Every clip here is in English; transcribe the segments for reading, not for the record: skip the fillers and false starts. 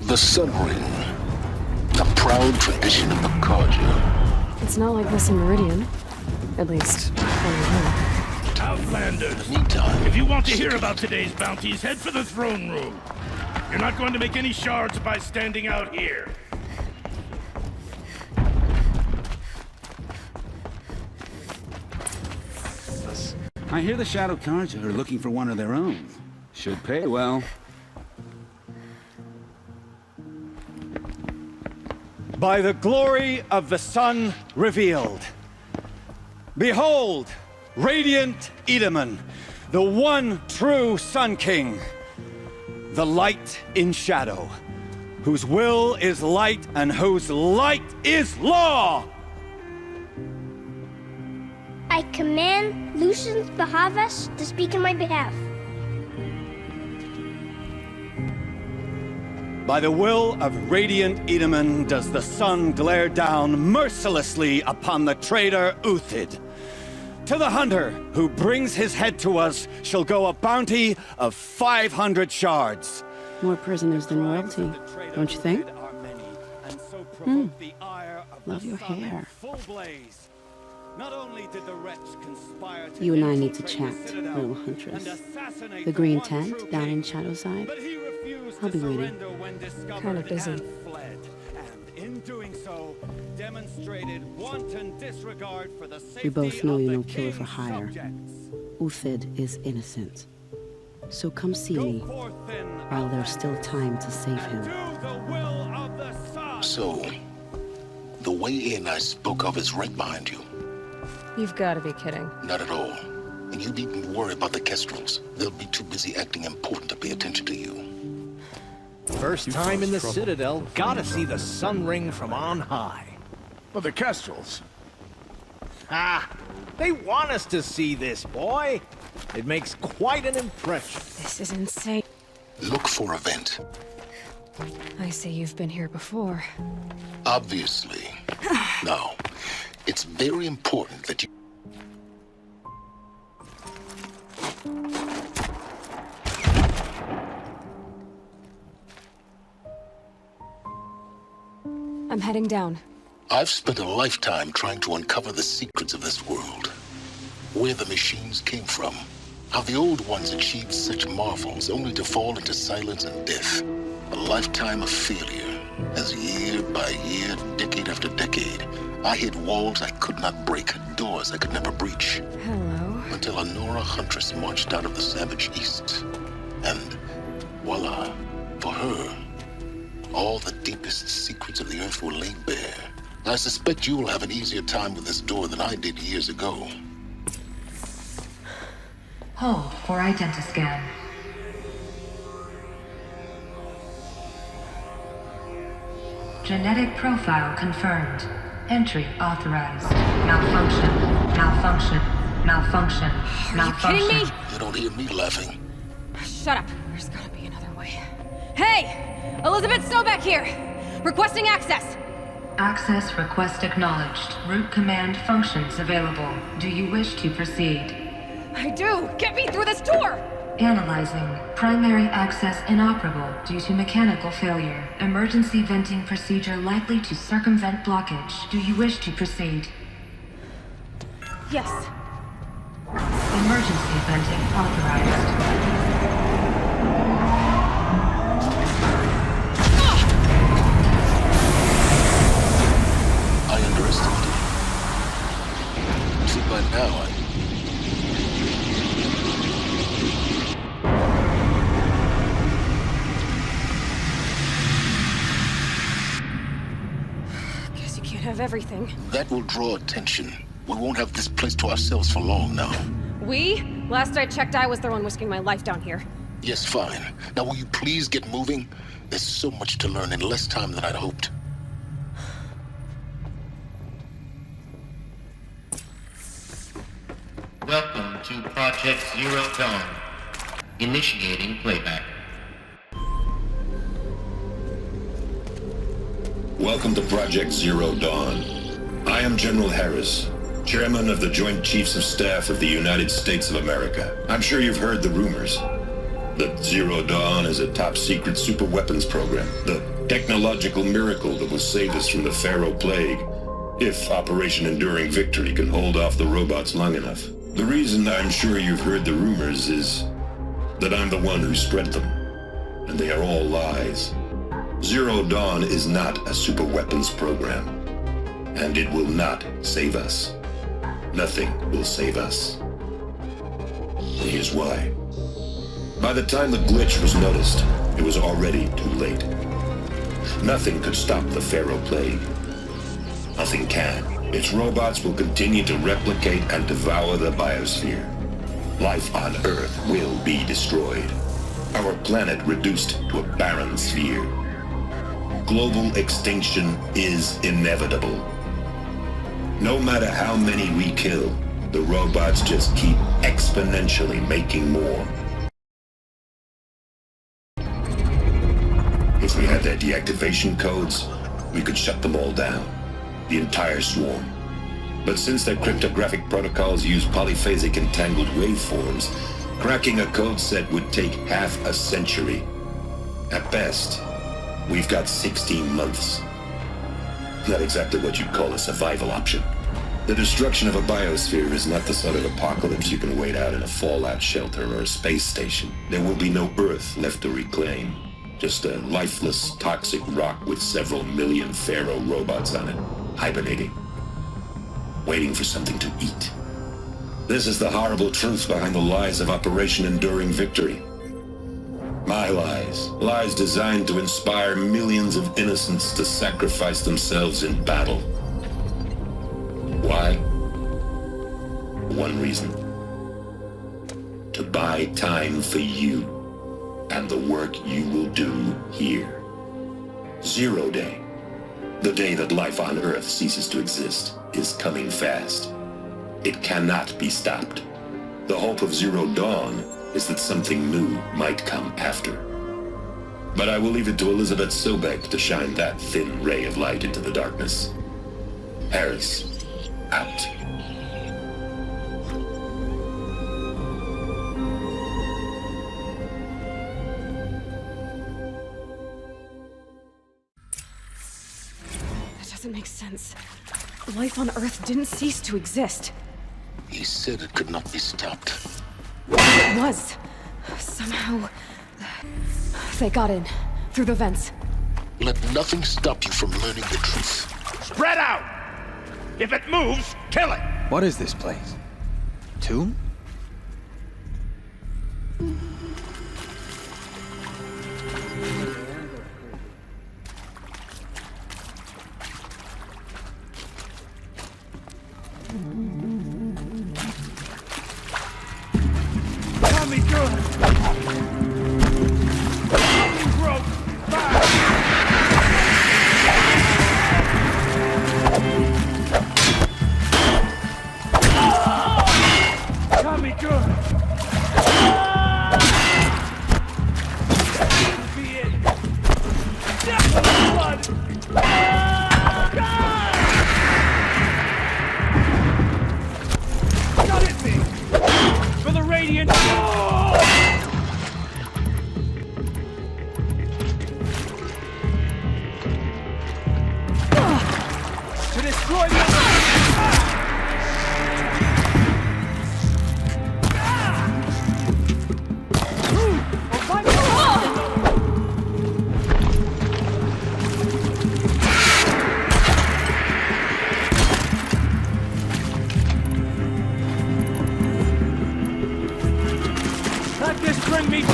The Sun Ring. A proud tradition of the Carja. It's not like this in Meridian. At least, Outlanders! Meantime, If you want to hear about today's bounties, head for the throne room. You're not going to make any shards by standing out here. I hear the Shadow Carja are looking for one of their own. Should pay well. By the glory of the sun revealed. Behold, radiant Edaman, the one true Sun King. The light in shadow, whose will is light and whose light is law! I command Lucius Bahavas to speak in my behalf. By the will of radiant Edaman does the sun glare down mercilessly upon the traitor Uthid. To the hunter who brings his head to us shall go a bounty of 500 shards. more prisoners than royalty, don't you think? Love your hair. You and I need to chat, little huntress. The green tent down in Shadowside. I'll be waiting. Kind of busy. We both know you're no killer for hire. Uthid is innocent. So come see me, while there's still time to save him. So, the way in I spoke of is right behind you. You've got to be kidding. Not at all. And you needn't worry about the Kestrels. They'll be too busy acting important to pay attention to you. First time in the Citadel, gotta see the Sun Ring from on high. But the Kestrels. Ah, they want us to see this, boy. It makes quite an impression. This is insane. Look for a vent. I see you've been here before. Obviously. Now, it's very important that you... I'm heading down. I've spent a lifetime trying to uncover the secrets of this world. Where the machines came from. How the old ones achieved such marvels only to fall into silence and death. A lifetime of failure. As year by year, decade after decade, I hit walls I could not break, doors I could never breach. Hello. Until a Nora huntress marched out of the savage east. And voila, for her, all the deepest secrets of the earth were laid bare. I suspect you'll have an easier time with this door than I did years ago. Hold for identiscan. Genetic profile confirmed. Entry authorized. Malfunction. Malfunction. Malfunction. Malfunction. Are you kidding me? You don't hear me laughing. Shut up. There's gotta be another way. Hey! Elizabeth Snowback here! Requesting access! Access request acknowledged. Root command functions available. Do you wish to proceed? I do! Get me through this door! Analyzing. Primary access inoperable due to mechanical failure. Emergency venting procedure likely to circumvent blockage. Do you wish to proceed? Yes. Emergency venting authorized. I underestimated you. See, by now, Guess you can't have everything. that will draw attention. We won't have this place to ourselves for long now. We? Last I checked, I was the one risking my life down here. Yes, fine. Now will you please get moving? There's so much to learn in less time than I'd hoped. Welcome to Project Zero Dawn. Initiating playback. Welcome to Project Zero Dawn. I am General Harris, Chairman of the Joint Chiefs of Staff of the United States of America. I'm sure you've heard the rumors that Zero Dawn is a top-secret superweapons program. The Technological miracle that will save us from the Pharaoh Plague, if Operation Enduring Victory can hold off the robots long enough. The reason I'm sure you've heard the rumors is that I'm the one who spread them, and they are all lies. Zero Dawn is not a superweapons program, and it will not save us. Nothing will save us. And here's why. By the time the glitch was noticed, it was already too late. Nothing could stop the Pharaoh Plague. Nothing can. Its robots will continue to replicate and devour the biosphere. Life on Earth will be destroyed. Our planet reduced to a barren sphere. Global extinction is inevitable. No matter how many we kill, the robots just keep exponentially making more. If we had their deactivation codes, we could shut them all down. The entire swarm. But since their cryptographic protocols use polyphasic entangled waveforms, cracking a code set would take half a century. At best, we've got 16 months. Not exactly what you'd call a survival option. The destruction of a biosphere is not the sort of apocalypse you can wait out in a fallout shelter or a space station. There will be no Earth left to reclaim. Just a lifeless, toxic rock with several million Pharaoh robots on it, hibernating, waiting for something to eat. This is the horrible truth behind the lies of Operation Enduring Victory. My lies. Lies designed to inspire millions of innocents to sacrifice themselves in battle. Why? One reason. To buy time for you and the work you will do here. Zero Day, the day that life on Earth ceases to exist, is coming fast. It cannot be stopped. The hope of Zero Dawn is that something new might come after. But I will leave it to Elizabeth Sobek to shine that thin ray of light into the darkness. Harris, out. Doesn't make sense. Life on Earth didn't cease to exist. He said it could not be stopped. It was. Somehow... they got in. Through the vents. Let nothing stop you from learning the truth. Spread out! If it moves, kill it! What is this place? Tomb? Tommy, good! Broke! Fire! Tommy, good! Be it! Death of the blood! Got it, me! For the Radiant! To destroy the other! Let this bring me to...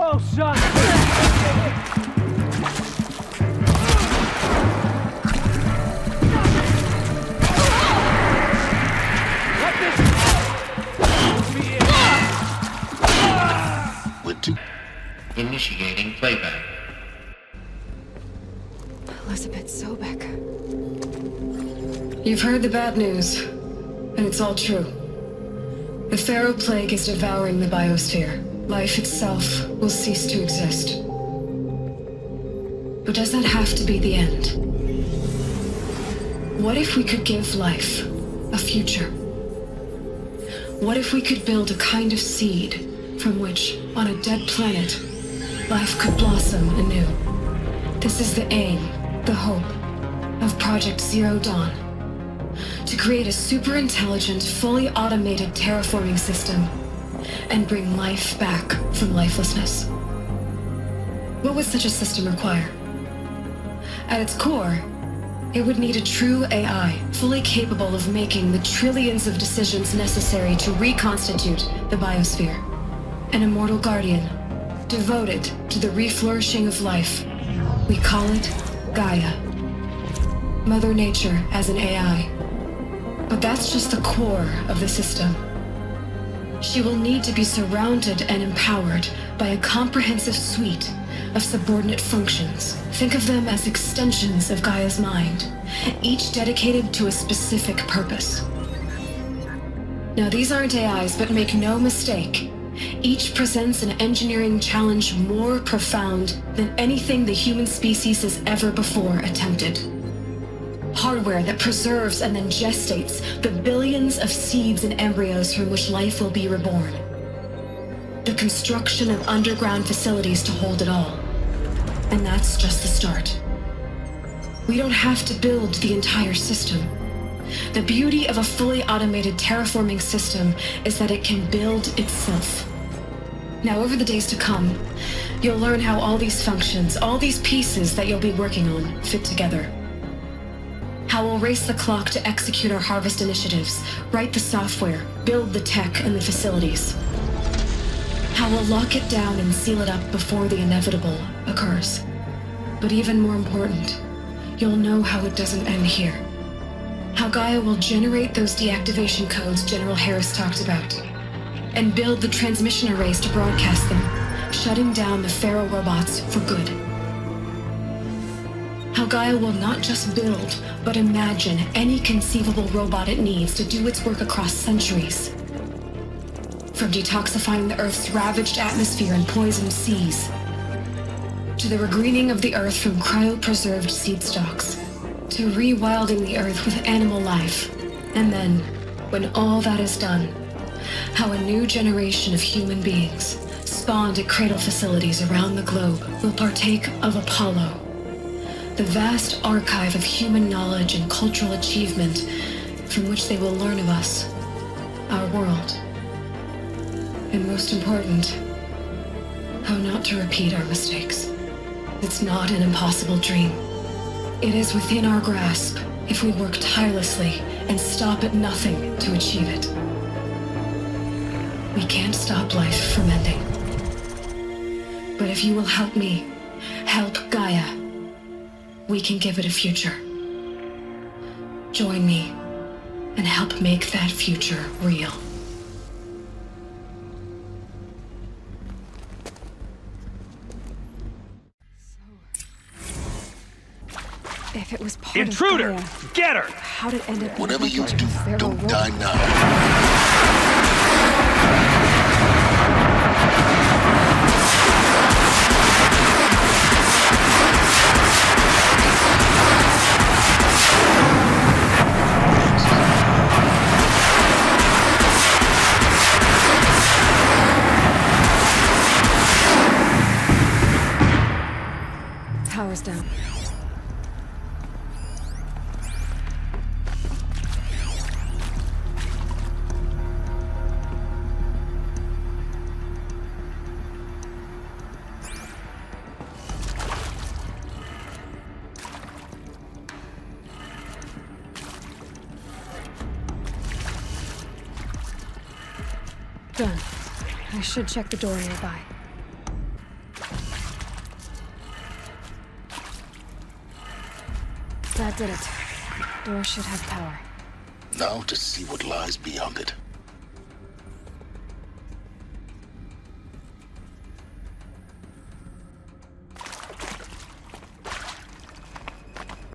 Oh, son! Let this be it! We're too... Initiating playback. Elizabeth Sobek. You've heard the bad news, and it's all true. The Pharaoh Plague is devouring the biosphere. Life itself will cease to exist. But does that have to be the end? What if we could give life future. What if we could build a kind of seed from which, on a dead planet, life could blossom anew? This is the aim, the hope, of Project Zero Dawn. To create a super-intelligent, fully automated terraforming system and bring life back from lifelessness. What would such a system require? At its core, it would need a true AI, fully capable of making the trillions of decisions necessary to reconstitute the biosphere. An immortal guardian, devoted to the reflourishing of life. We call it Gaia. Mother Nature as an AI. But that's just the core of the system. She will need to be surrounded and empowered by a comprehensive suite of subordinate functions. Think of them as extensions of Gaia's mind, each dedicated to a specific purpose. Now, these aren't AIs, but make no mistake, each presents an engineering challenge more profound than anything the human species has ever before attempted. Hardware that preserves and then gestates the billions of seeds and embryos from which life will be reborn. The construction of underground facilities to hold it all. And that's just the start. We don't have to build the entire system. The beauty of a fully automated terraforming system is that it can build itself. Now, over the days to come, you'll learn how all these functions, all these pieces that you'll be working on, fit together. How we'll race the clock to execute our harvest initiatives, write the software, build the tech and the facilities. How we'll lock it down and seal it up before the inevitable occurs. But even more important, you'll know how it doesn't end here. How Gaia will generate those deactivation codes General Harris talked about, and build the transmission arrays to broadcast them, shutting down the Pharaoh robots for good. How Gaia will not just build, but imagine any conceivable robot it needs to do its work across centuries. From detoxifying the Earth's ravaged atmosphere and poisoned seas, to the regreening of the Earth from cryopreserved seed stalks, to rewilding the Earth with animal life. And then, when all that is done, how a new generation of human beings, spawned at cradle facilities around the globe, will partake of Apollo, the vast archive of human knowledge and cultural achievement from which they will learn of us, our world. And most important, how not to repeat our mistakes. It's not an impossible dream. It is within our grasp if we work tirelessly and stop at nothing to achieve it. We can't stop life from ending. But if you will help me, help Gaia, we can give it a future. Join me and help make that future real. If it was part Intruder! of Gaia, Get her! how'd it end up? Whatever you do, Pharaoh don't robot? die now. Power's down. Done. I should check the door nearby. That did it. Door should have power. Now to see what lies beyond it.